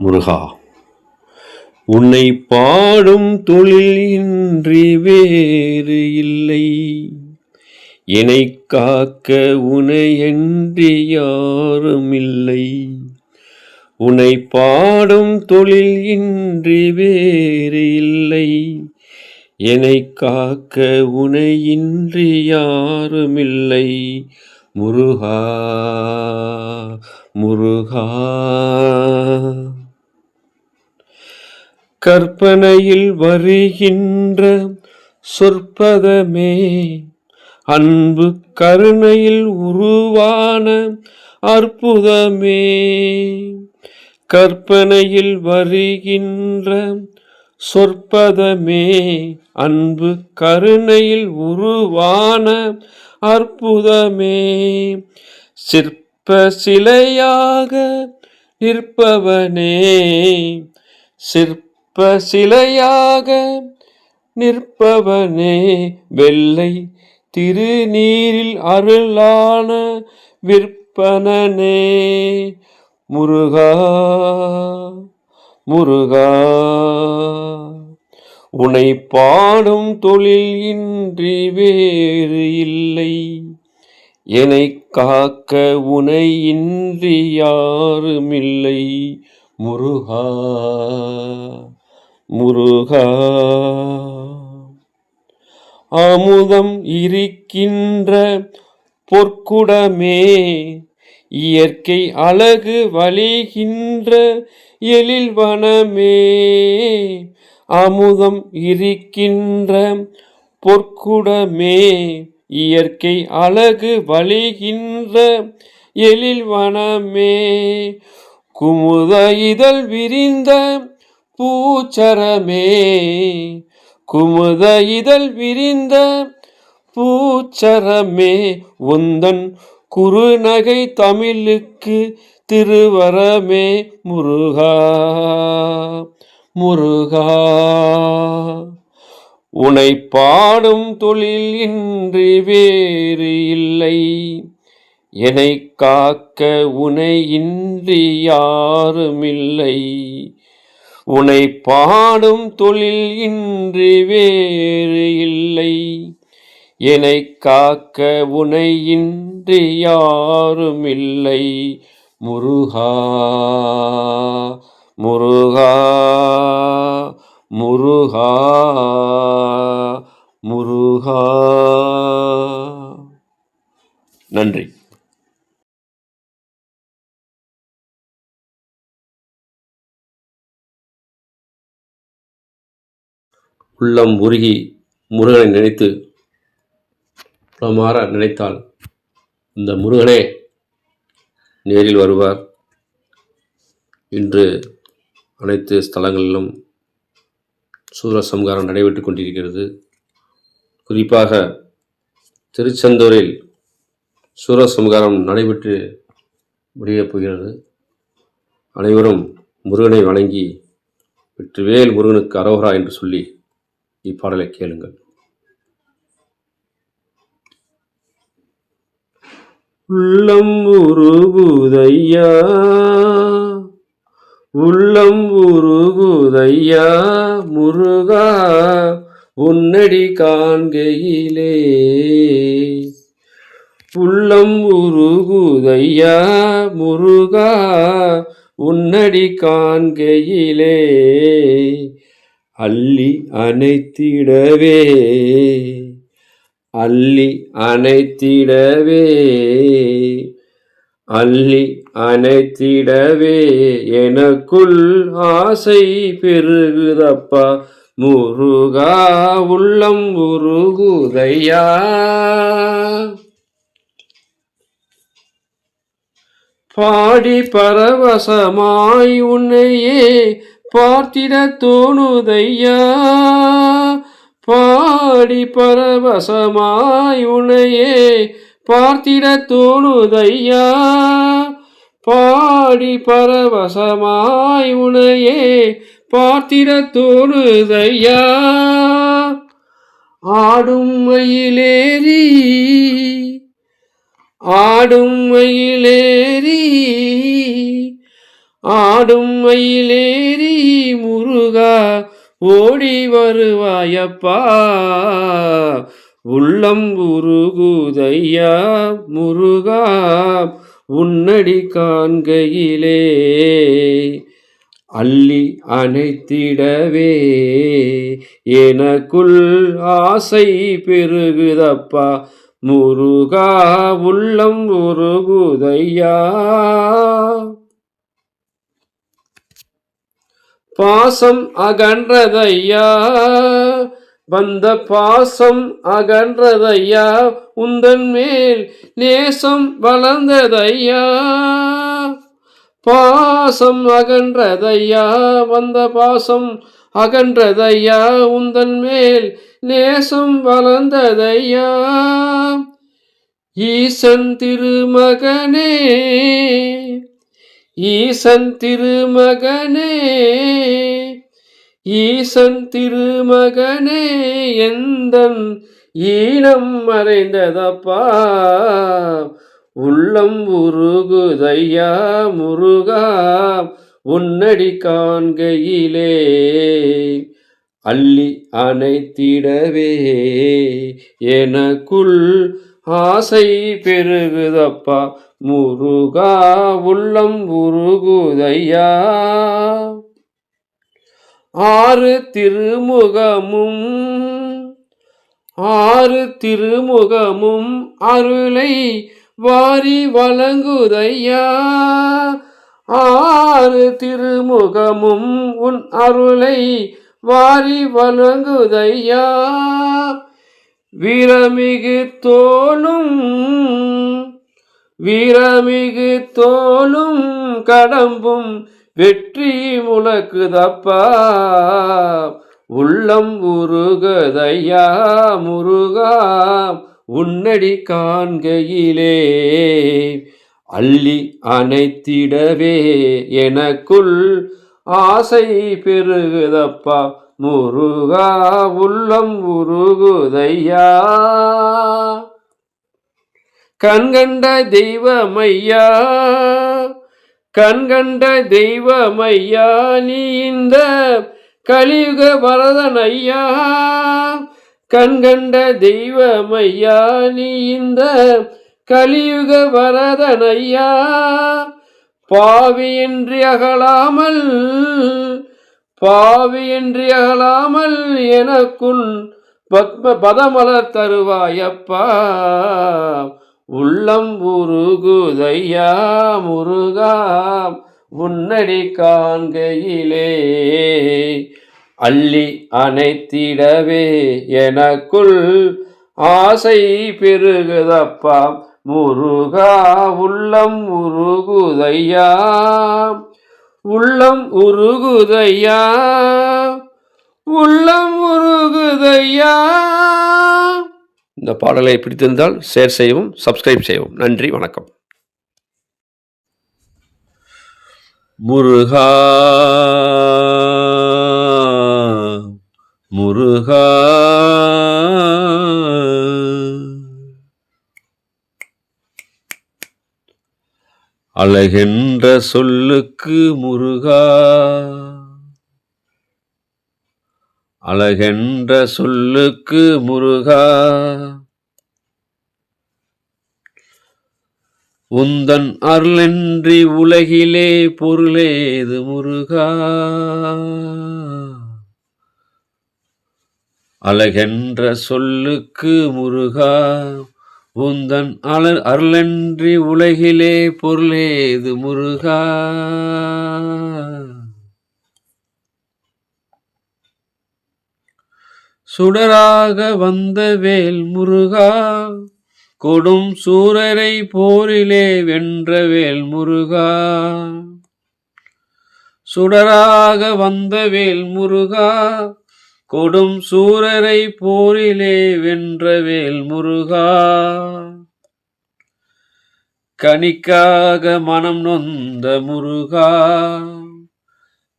முருகா, உன்னை பாடும் தொழில் இன்றி வேறு இல்லை. என்னை காக்க உனையன்றி யாரும் இல்லை. உன்னை பாடும் தொழில் இன்றி வேறு இல்லை. என்னை காக்க உனையின்றி யாரும் இல்லை. முருகா, முருகா. கற்பனையில் வருகின்ற சொற்பதமே, அன்பு கருணையில் உருவான அற்புதமே. கற்பனையில் வருகின்ற சொற்பதமே, அன்பு கருணையில் உருவான அற்புதமே. சிற்ப சிலையாக நிற்பவனே, சிற்ப சிலையாக நிற்பவனே, வெள்ளை திருநீரில் அருளான விற்பனனே. முருகா, முருகா, உன்னை பாடும் தொழில் இன்றி வேறு இல்லை. என்னை காக்க உனை இன்றி யாருமில்லை. முருகா, முருகா. அமுதம் இருக்கின்ற பொற்குடமே, இயற்கை அழகு வழிகின்ற எழில் வனமே. அமுதம் இருக்கின்ற பொற்குடமே, இயற்கை அழகு வழிகின்ற எழில் வனமே. குமுத இதழ் விரிந்த பூச்சரமே, குமுத இதழ் விரிந்த பூச்சரமே. உந்தன் குறுநகை தமிழுக்கு திருவரமே. முருகா, முருகா, உன்னை பாடும் தொழில் இன்றி வேறு இல்லை. என்னை காக்க உனை இன்றி யாருமில்லை. உன்னை பாடும் தொழில் இன்றி வேறு இல்லை. என்னை காக்க உனை இன்றி யாருமில்லை. முருகா, முருகா, முருகா, முருகா. நன்றி. உள்ளம் உருகி முருகனை நினைத்து உளமாற நினைத்தால் இந்த முருகனே நேரில் வருவார். இன்று அனைத்து ஸ்தலங்களிலும் சூரசம்ஹாரம் நடைபெற்று கொண்டிருக்கிறது. குறிப்பாக திருச்செந்தூரில் சூரசம்ஹாரம் நடைபெற்று முடியப் போகிறது. அனைவரும் முருகனை வணங்கி வெற்றிவேல் முருகனுக்கு அரோகரா என்று சொல்லி இப்பாடலை கேளுங்கள். உள்ளம் உருகுதையா, உள்ளம் உருகுதையா, முருகா உன்னடி காண்கையிலே. உள்ளம் உருகுதையா, முருகா உன்னடி காண்கையிலே. அள்ளி அணைத்திடவே, அள்ளி அணைத்திடவே, அள்ளி அணைத்திடவே எனக்குள் ஆசை பெருகுதப்பா. முருகா உள்ளம் உருகுதையா. பாடி பரவசமாய் உன்னையே பார்த்திட தோணுதையா. பாடி பரவசமாய் உன்னையே பார்த்திட தோணுதையா. பாடி பரவசமாய் உன்னையே பார்த்திட தோணுதையா. ஆடும் மயிலேறி, ஆடும் மயிலேறி, ஆடும் மயிலேறி முருகா ஓடி வருவாயப்பா, உள்ளம் உருகுதையா முருகா உன்னடி காண்கையிலே, அள்ளி அணைத்திடவே எனக்குள் ஆசை பெருகுதப்பா, முருகா உள்ளம் உருகுதையா. பாசம் அகன்றதையா வந்த பாசம் அகன்றதையா, உந்தன் மேல் நேசம் வளர்ந்ததையா. பாசம் அகன்றதையா வந்த பாசம் அகன்றதையா, உந்தன் மேல் நேசம் வளர்ந்ததையா. ஈசன் திருமகனே ஈசன் திருமகனே ஈசன் திருமகனே, எந்தன் ஈனம் மறைந்ததப்பா, உள்ளம் உருகுதையா முருகா உன்னடி காண்கையிலே, அள்ளி அணைத்திடவே எனக்குள் ஆசை பெருகுதப்பா, முருகா உள்ளம் உருகுதையா. ஆறு திருமுகமும் அருளை வாரி வழங்குதையா, ஆறு திருமுகமும் உன் அருளை வாரி வழங்குதையா. வீரமிகு தோளும் கடம்பும் வெற்றி முழக்குதப்பா, உள்ளம் உருகுதையா முருகா உன்னடி காண்கையிலே, அள்ளி அணைத்திடவே எனக்குள் ஆசை பெருகுதப்பா, முருகா உள்ளம் உருகுதையா. கண்கண்ட தெய்வமையா நீ இந்த கலியுக வரதனையா, கண்கண்ட தெய்வமையா நீ இந்த கலியுக வரதனையா. பாவியின்றி அகலாமல் எனக்குன் பதமலர் தருவாயப்பா, உள்ளம் உருகுதையா முருகா உன்னடி காண்கையிலே, அள்ளி அணைத்திடவே எனக்குள் ஆசை பெருகுதப்பா, முருகா உள்ளம் உருகுதையா, உள்ளம் உருகுதையா, உள்ளம் உருகுதையா. இந்த பாடலை பிடித்திருந்தால் ஷேர் செய்யவும், சப்ஸ்கிரைப் செய்யவும். நன்றி, வணக்கம். முருகா முருகா அழகென்ற சொல்லுக்கு முருகா, அழகென்ற சொல்லுக்கு முருகா, உந்தன் அருளன்றி உலகிலே பொருளேது முருகா, அழகென்ற சொல்லுக்கு முருகா, உந்தன் அருளன்றி உலகிலே பொருளேது முருகா. சுடராக வந்த வேல் முருகா, கொடும் சூரரை போரிலே வென்ற வேல் முருகா, சுடராக வந்த வேல் முருகா, கொடும் சூரரை போரிலே வென்ற வேல் முருகா. கனிக்காக மனம் நொந்த முருகா,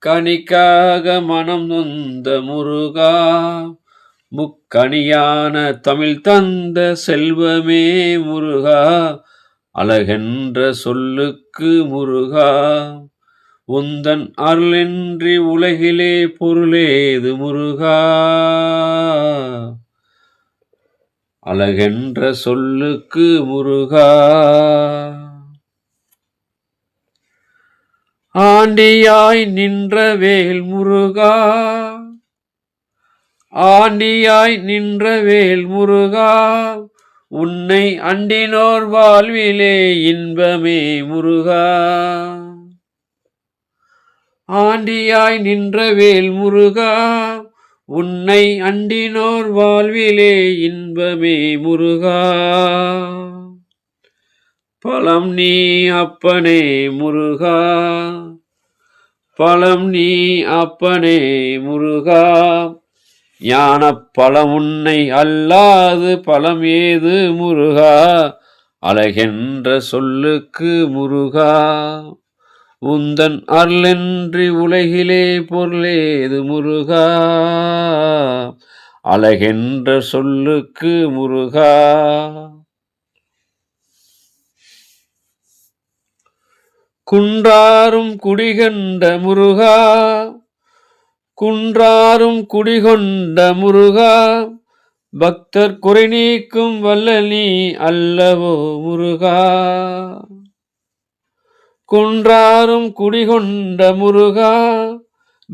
கனிக்காக மனம் நொந்த முருகா, முக்கணியான தமிழ் தந்த செல்வமே முருகா, அழகென்ற சொல்லுக்கு முருகா, உந்தன் அருளின்றி உலகிலே பொருளேது முருகா. அழகென்ற சொல்லுக்கு முருகா. ஆண்டியாய் நின்ற வேல் முருகா. ஆண்டியாய் நின்ற வேல் முருகா. உன்னை அண்டினோர் வாழ்விலே இன்பமே முருகா. ஆண்டியாய் நின்ற வேல் முருகா. உன்னை அண்டினோர் வாழ்விலே இன்பமே முருகா. பலம் நீ அப்பனே முருகா. பலம் நீ அப்பனே முருகா. ஞானப் பலம் உன்னை அல்லாது பலம் ஏது முருகா. அழகென்ற சொல்லுக்கு முருகா. உந்தன் அருளின்றி உலகிலே பொருளேது முருகா. அழகென்ற சொல்லுக்கு முருகா. குன்றாரும் குடிகொண்ட முருகா. குன்றாரும் குடிகொண்ட முருகா. பக்தர் குறை நீக்கும் வல்லனி அல்லவோ முருகா. குன்றாரும் குடிகொண்ட முருகா.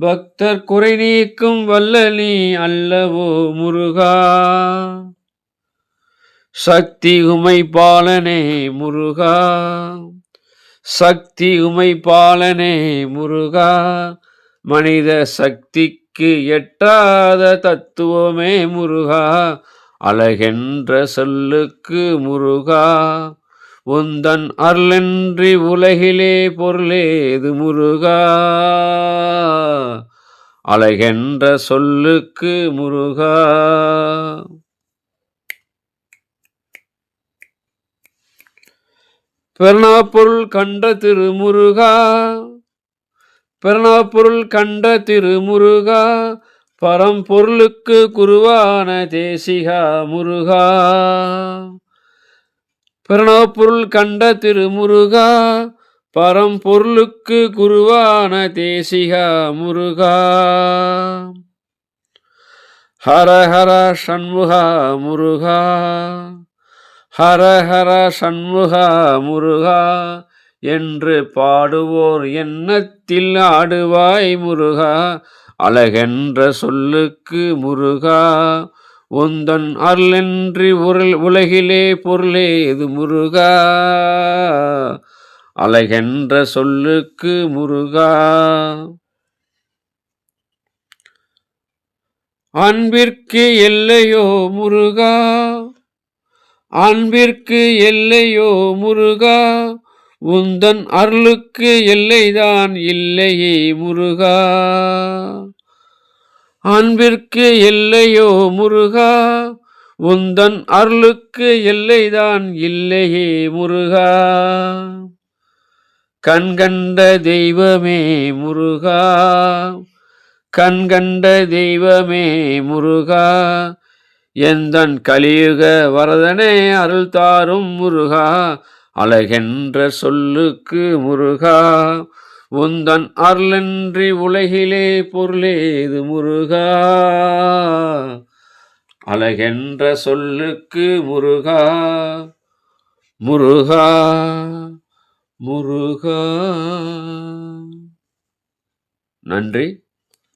பக்தர் குறை நீக்கும் வல்லனி அல்லவோ முருகா. சக்தி உமை பாலனே முருகா. சக்தி உமை பாலனே முருகா. மனித சக்திக்கு எட்டாத தத்துவமே முருகா. அழகென்ற சொல்லுக்கு முருகா. உந்தன் அருளின்றி உலகிலே பொருளேது முருகா. அழகென்ற சொல்லுக்கு முருகா. பெருநாப்பொருள் கண்ட திருமுருகா. பெருநாப்பொருள் கண்ட திருமுருகா. பரம்பொருளுக்கு குருவான தேசிகா முருகா. பெருநாப்பொருள் கண்ட திருமுருகா. பரம்பொருளுக்கு குருவான தேசிகா முருகா. ஹர ஹர சண்முகா முருகா. ஹர ஹர சண்முகா முருகா. என்று பாடுவோர் எண்ணத்தில் ஆடுவாய் முருகா. அழகென்ற சொல்லுக்கு முருகா. உந்தன் அருளின்றி உலகிலே பொருளேது முருகா. அழகென்ற சொல்லுக்கு முருகா. அன்பிற்கு எல்லையோ முருகா. அன்பிற்கு எல்லையோ முருகா. உந்தன் அருளுக்கு எல்லைதான் இல்லையே முருகா. அன்பிற்கு எல்லையோ முருகா. உந்தன் அருளுக்கு எல்லைதான் இல்லையே முருகா. கண்கண்ட தெய்வமே முருகா. கண்கண்ட தெய்வமே முருகா. எந்தன் கலியுக வரதனே அருள் தாரும் முருகா. அழகென்ற சொல்லுக்கு முருகா. உந்தன் அருளின்றி உலகிலே பொருளேது முருகா. அழகென்ற சொல்லுக்கு முருகா. முருகா முருகா. நன்றி.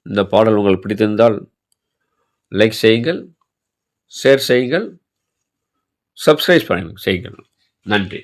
இந்த பாடல் உங்களுக்கு பிடித்திருந்தால் லைக் செய்யுங்கள், ஷேர் செய்யுங்கள், சப்ஸ்கிரைப் செய்யுங்கள். நன்றி.